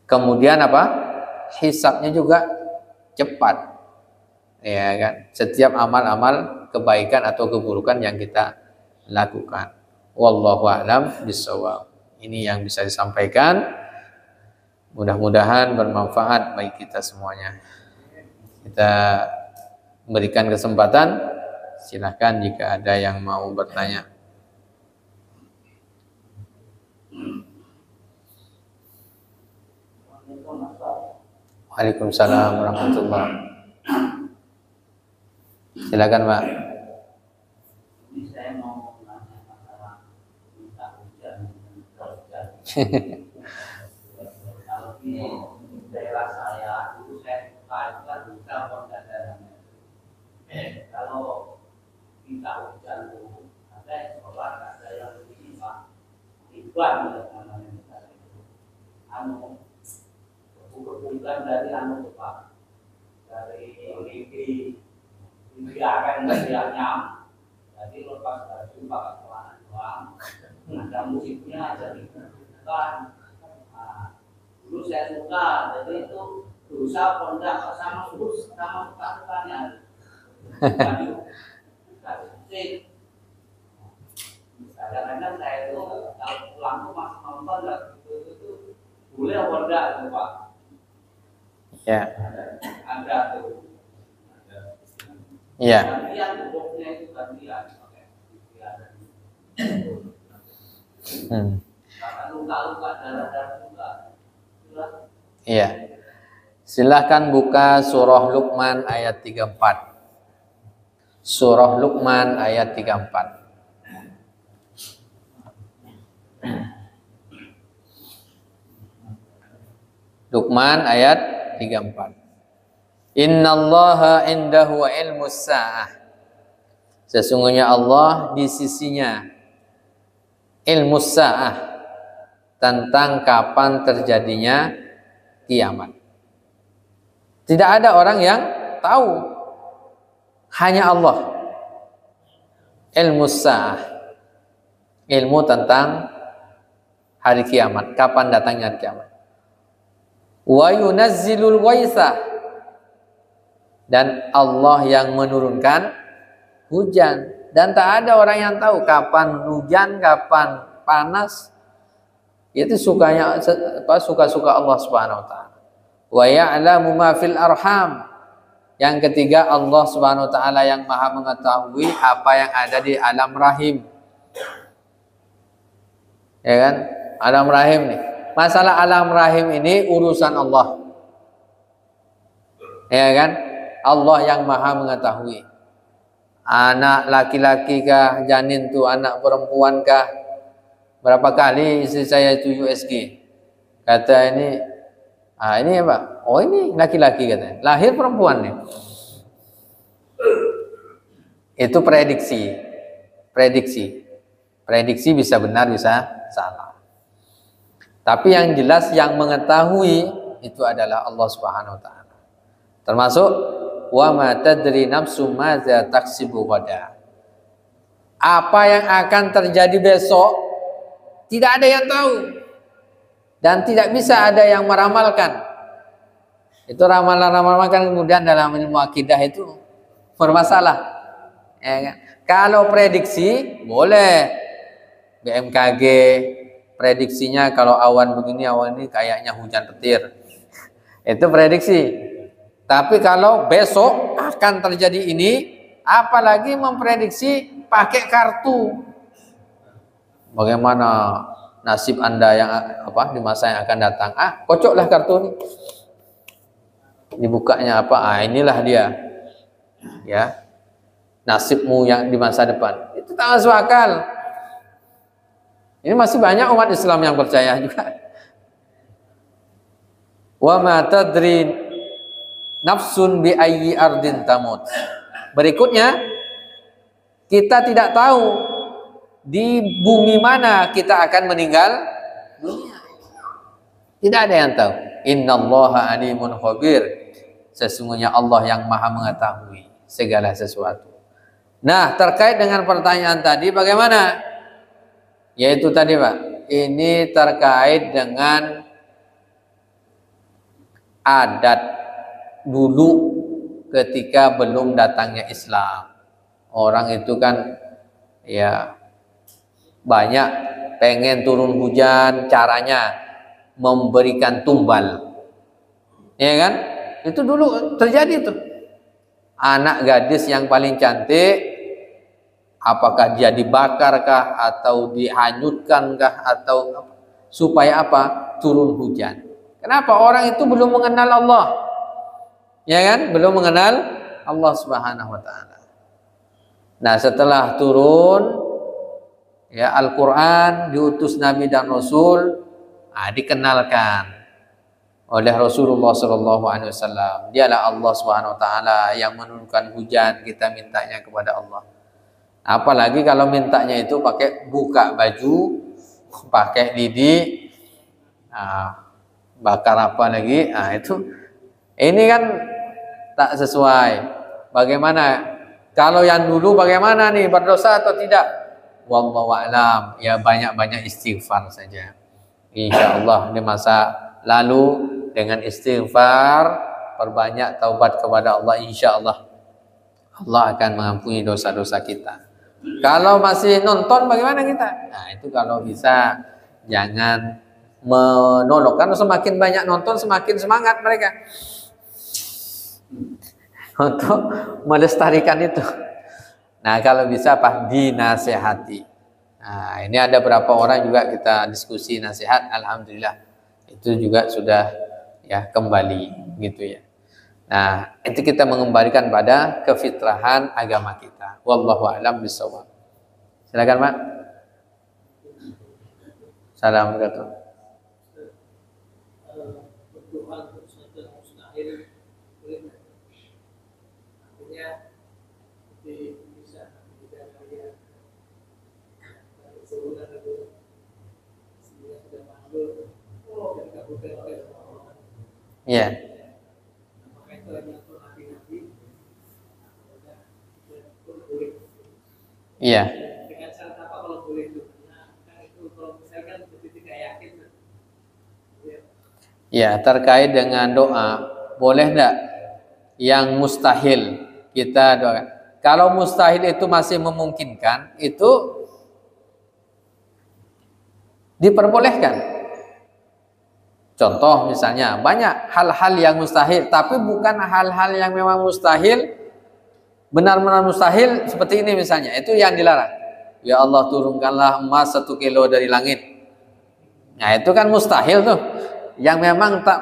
[SPEAKER 1] Kemudian apa? Hisabnya juga cepat. Ya kan? Setiap amal-amal kebaikan atau keburukan yang kita lakukan. Wallahu a'lam bishawab. Ini yang bisa disampaikan. Mudah-mudahan bermanfaat bagi kita semuanya. Kita berikan kesempatan. Silahkan jika ada yang mau bertanya. Waalaikumsalam warahmatullahi. Silakan, Pak.
[SPEAKER 2] Ini saya mau nanya masalah minta hujan. Kalau di daerah saya dulu saya suka hujan pondasian. Kalau minta hujan itu ada yang sekolah, ada yang begini Pak. Iban namanya misalnya itu. Bukan dari Pak. Dari Lipi akan melihatnya. Jadi lepas baju pakai celana doang. Ada musiknya jadi kan. Dulu saya suka, jadi itu berusaha kondak sama suka-sukanya. Kadang-kadang saya itu kalau pulang tuh masih nonton itu boleh kondak tuh Pak.
[SPEAKER 1] Ya.
[SPEAKER 2] Ada tuh.
[SPEAKER 1] Iya.
[SPEAKER 2] Gantian boxnya itu gantian. Karena luka-luka darah-darah juga.
[SPEAKER 1] Iya. Silahkan buka surah Luqman ayat 34. Surah Luqman ayat 34. Luqman ayat 34. Innallaha indahu ilmus sa'ah. Sesungguhnya Allah di sisinya ilmus sa'ah, tentang kapan terjadinya kiamat. Tidak ada orang yang tahu, hanya Allah. Ilmus sa'ah, ilmu tentang hari kiamat, kapan datangnya hari kiamat. Wa yunazzilul ghaitsa, dan Allah yang menurunkan hujan, dan tak ada orang yang tahu kapan hujan, kapan panas. Itu suka-suka Allah Subhanahu wa taala. Wa ya'lamu ma fil arham. Yang ketiga, Allah Subhanahu wa taala yang Maha mengetahui apa yang ada di alam rahim. Ya kan? Alam rahim nih. Masalah alam rahim ini urusan Allah. Ya kan? Allah yang Maha mengetahui. Anak laki-laki kah, janin tuh anak perempuan kah? Berapa kali istri saya itu USG. Kata ini apa? Oh ini laki-laki katanya. Lahir perempuan nih. Itu prediksi. Prediksi bisa benar bisa salah. Tapi yang jelas yang mengetahui itu adalah Allah Subhanahu wa taala. Termasuk wa ma tadri nafsum madza taksibu ghadan. Apa yang akan terjadi besok tidak ada yang tahu, dan tidak bisa ada yang meramalkan. Itu ramalan-ramalan kan kemudian dalam ilmu akidah itu bermasalah. Ya, kalau prediksi boleh, BMKG prediksinya kalau awan begini, awan ini kayaknya hujan petir. Itu prediksi. Tapi kalau besok akan terjadi ini, apalagi memprediksi pakai kartu. Bagaimana nasib Anda yang di masa yang akan datang? Kocoklah kartu ini. Dibukanya inilah dia. Ya. Nasibmu yang di masa depan. Itu tak masuk akal. Ini masih banyak umat Islam yang percaya juga. Wa ma tadri nafsun bi ayyi ardin tamut. Berikutnya, kita tidak tahu di bumi mana kita akan meninggal dunia. Tidak ada yang tahu. Innallaha alimun khabir. Sesungguhnya Allah yang Maha mengetahui segala sesuatu. Nah, terkait dengan pertanyaan tadi bagaimana? Yaitu tadi Pak, ini terkait dengan adat dulu ketika belum datangnya Islam. Orang itu kan ya banyak pengen turun hujan, caranya memberikan tumbal. Ya kan? Itu dulu terjadi tuh. Anak gadis yang paling cantik, apakah dia dibakarkah atau dihanyutkankah atau supaya apa? Turun hujan. Kenapa? Orang itu belum mengenal Allah. Ya kan? Belum mengenal Allah Subhanahu wa taala. Nah, setelah turun ya Al-Qur'an, diutus nabi dan rasul, dikenalkan oleh Rasulullah sallallahu alaihi wasallam. Dialah Allah Subhanahu wa taala yang menurunkan hujan, kita mintanya kepada Allah. Apalagi kalau mintanya itu pakai buka baju, pakai lidi, bakar apa lagi, itu ini kan tak sesuai. Bagaimana kalau yang dulu bagaimana nih, berdosa atau tidak? Wallahu a'lam. Ya banyak-banyak istighfar saja. Insyaallah di masa lalu dengan istighfar, perbanyak taubat kepada Allah, insyaallah Allah akan mengampuni dosa-dosa kita. Kalau masih nonton bagaimana kita? Nah, itu kalau bisa jangan menolak, karena semakin banyak nonton semakin semangat mereka untuk melestarikan itu. Nah, kalau bisa dinasehati. Nah, ini ada beberapa orang juga kita diskusi nasihat, alhamdulillah itu juga sudah ya kembali gitu ya. Nah, itu kita mengembalikan pada kefitrahan agama kita. Wallahu a'lam bishawab. Silakan, Pak. Assalamualaikum. Ya. Iya.
[SPEAKER 2] Dengan syarat apa kalau boleh itu? Nah, itu kalau misalkan tidak yakin.
[SPEAKER 1] Ya, terkait dengan doa, boleh enggak yang mustahil kita doa? Kalau mustahil itu masih memungkinkan, itu diperbolehkan. Contoh misalnya, banyak hal-hal yang mustahil, tapi bukan hal-hal yang memang mustahil, benar-benar mustahil seperti ini misalnya, itu yang dilarang. Ya Allah, turunkanlah emas 1 kilo dari langit. Nah, itu kan mustahil tuh, yang memang tak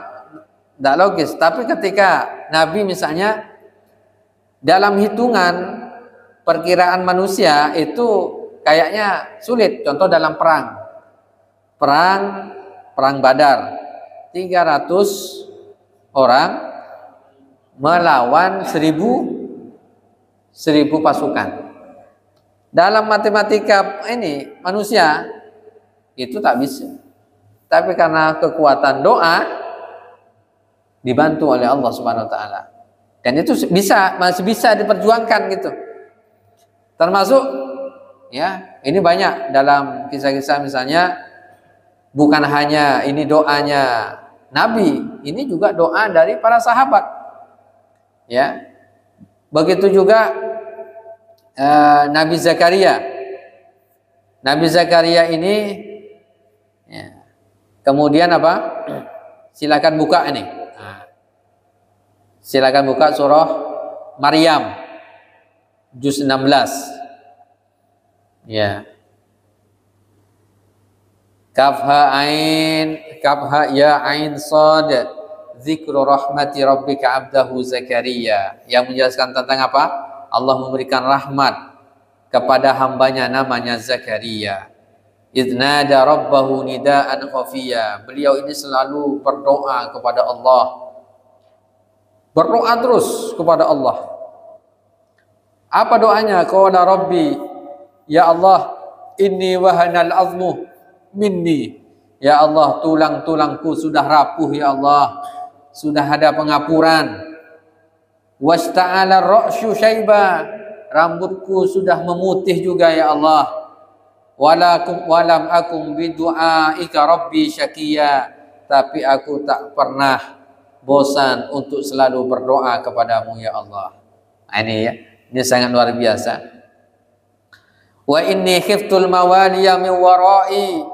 [SPEAKER 1] logis. Tapi ketika Nabi misalnya dalam hitungan perkiraan manusia itu kayaknya sulit. Contoh dalam perang Badar, 300 orang melawan 1000 pasukan. Dalam matematika ini manusia itu tak bisa. Tapi karena kekuatan doa dibantu oleh Allah Subhanahu wa taala. Dan itu masih bisa diperjuangkan gitu. Termasuk ya, ini banyak dalam kisah-kisah misalnya, bukan hanya ini doanya Nabi, ini juga doa dari para sahabat. Ya. Begitu juga Nabi Zakaria. Nabi Zakaria ini ya, kemudian apa? Silakan buka ini. Silakan buka surah Maryam juz 16. Ya. Kafha ya ain sad, zikru rahmati rabbika abdahu Zakaria, yang menjelaskan tentang apa? Allah memberikan rahmat kepada hambanya namanya Zakaria. Idnada rabbahu nidaan khafiyya. Beliau ini selalu berdoa kepada Allah. Berdoa terus kepada Allah. Apa doanya? Qala rabbi, ya Allah, inni wahanal azmu minni. Ya Allah, tulang-tulangku sudah rapuh ya Allah. Sudah ada pengapuran. Wasta'ala ra'syu syaiba. Rambutku sudah memutih juga ya Allah. Walam akum bidu'aika rabbi syakiya. Tapi aku tak pernah bosan untuk selalu berdoa kepadamu ya Allah. Nah, ini sangat luar biasa. Wa inni khiftul mawaliya min wara'i,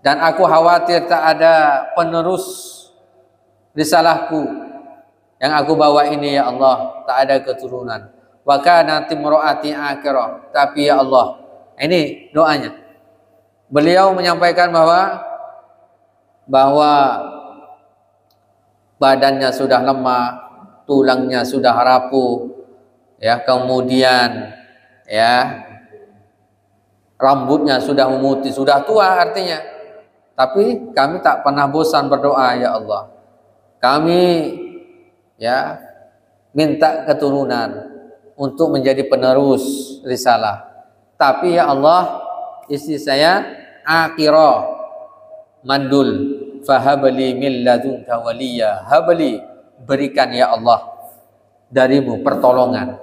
[SPEAKER 1] dan aku khawatir tak ada penerus risalahku yang aku bawa ini ya Allah, tak ada keturunan. Wa kanat imraati akhirah, tapi ya Allah, ini doanya. Beliau menyampaikan bahwa badannya sudah lemah, tulangnya sudah rapuh, ya, kemudian ya rambutnya sudah memutih, sudah tua artinya. Tapi kami tak pernah bosan berdoa, ya Allah. Kami ya minta keturunan untuk menjadi penerus risalah. Tapi ya Allah, istri saya Aqirah mandul, fahabli min ladunka waliya. Habli, berikan ya Allah darimu pertolongan.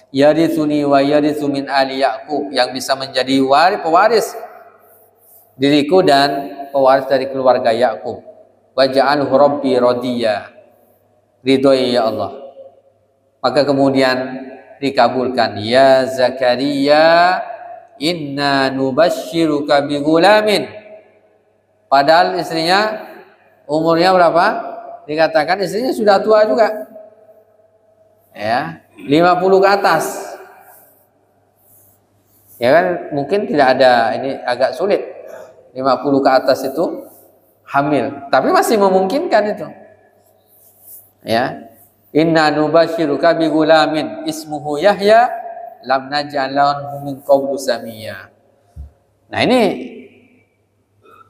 [SPEAKER 1] Yarithuni wa yarithu min ali Yaqub, yang bisa menjadi pewaris diriku dan pewaris dari keluarga Yakub. Waj'alhu rabbi radiya, ridhoi ya Allah. Maka kemudian dikabulkan, ya Zakaria inna nubashiruka bi gulamin. Padahal istrinya umurnya berapa? Dikatakan istrinya sudah tua juga, ya, 50 ke atas. Ya kan, mungkin tidak ada, ini agak sulit 50 ke atas itu hamil, tapi masih memungkinkan itu, ya. Inna nubashiruka bi gulamin ismuhu Yahya lam naj'al lahu min qablu samiyya. Nah, ini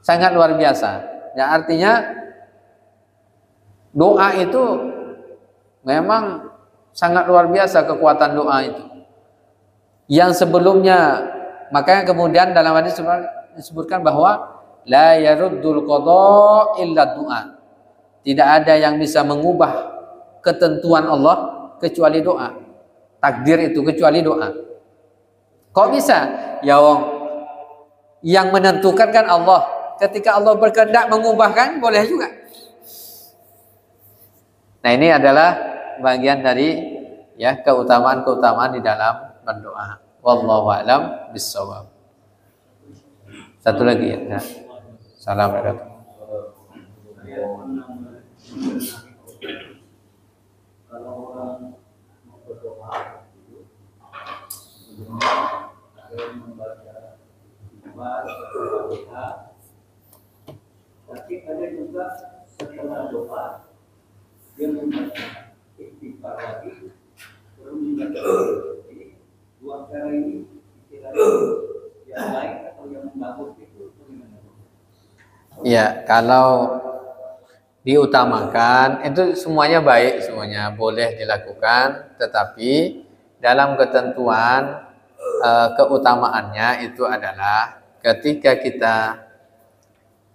[SPEAKER 1] sangat luar biasa. Ya, artinya doa itu memang sangat luar biasa, kekuatan doa itu. Yang sebelumnya, makanya kemudian dalam hadis disebutkan bahwa la yaruddul qada illa du'a. Tidak ada yang bisa mengubah ketentuan Allah kecuali doa. Takdir itu kecuali doa. Kok bisa? Ya wong, yang menentukan kan Allah. Ketika Allah berkehendak mengubahkan, boleh juga. Nah, ini adalah bagian dari ya keutamaan-keutamaan di dalam berdoa. Wallahu a'lam bissawab. Satu lagi ya. Assalamualaikum.
[SPEAKER 2] Kalau orang mau berdoa itu ada membaca doa, tapi ada juga setelah doa dia membaca istighfar lagi, baru membaca. Jadi dua cara ini istilahnya yang lain atau yang membangun itu bagaimana?
[SPEAKER 1] Ya, kalau diutamakan itu semuanya baik, semuanya boleh dilakukan, tetapi dalam ketentuan keutamaannya itu adalah ketika kita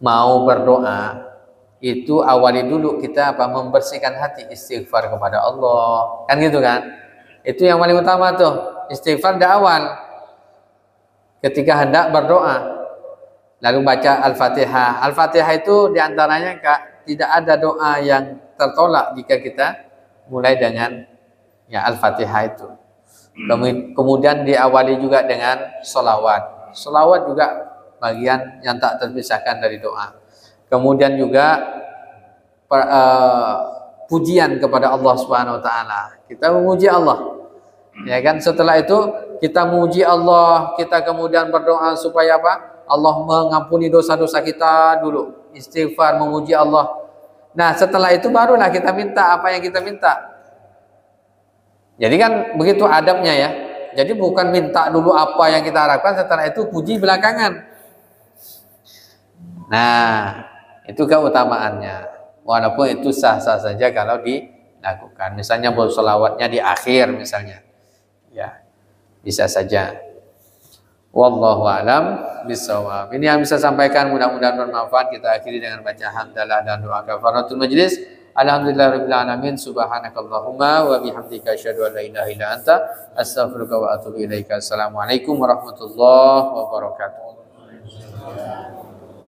[SPEAKER 1] mau berdoa itu awali dulu kita membersihkan hati, istighfar kepada Allah, kan gitu kan. Itu yang paling utama tuh, istighfar di awal ketika hendak berdoa. Lalu baca Al-Fatihah. Al-Fatihah itu diantaranya tidak ada doa yang tertolak jika kita mulai dengan ya Al-Fatihah itu. Kemudian diawali juga dengan sholawat. Sholawat juga bagian yang tak terpisahkan dari doa. Kemudian juga pujian kepada Allah Subhanahu wa taala. Kita memuji Allah. Ya kan, setelah itu kita memuji Allah, kita kemudian berdoa supaya apa? Allah mengampuni dosa-dosa kita dulu. Istighfar, memuji Allah. Nah, setelah itu barulah kita minta apa yang kita minta. Jadi kan begitu adabnya ya. Jadi bukan minta dulu apa yang kita harapkan, setelah itu puji belakangan. Nah, itu keutamaannya. Walaupun itu sah-sah saja kalau dilakukan. Misalnya bersolawatnya di akhir misalnya. Ya, bisa saja. Wallahu a'lam bishawab. Ini yang bisa sampaikan, mudah-mudahan bermanfaat. Kita akhiri dengan baca hamdalah dan doa kafaratul majlis. Alhamdulillahirabbil alamin. Subhanakallahumma wa bihamdika asyhadu an la ilaha illa anta astaghfiruka wa atubu ilaika. Assalamualaikum warahmatullahi wabarakatuh.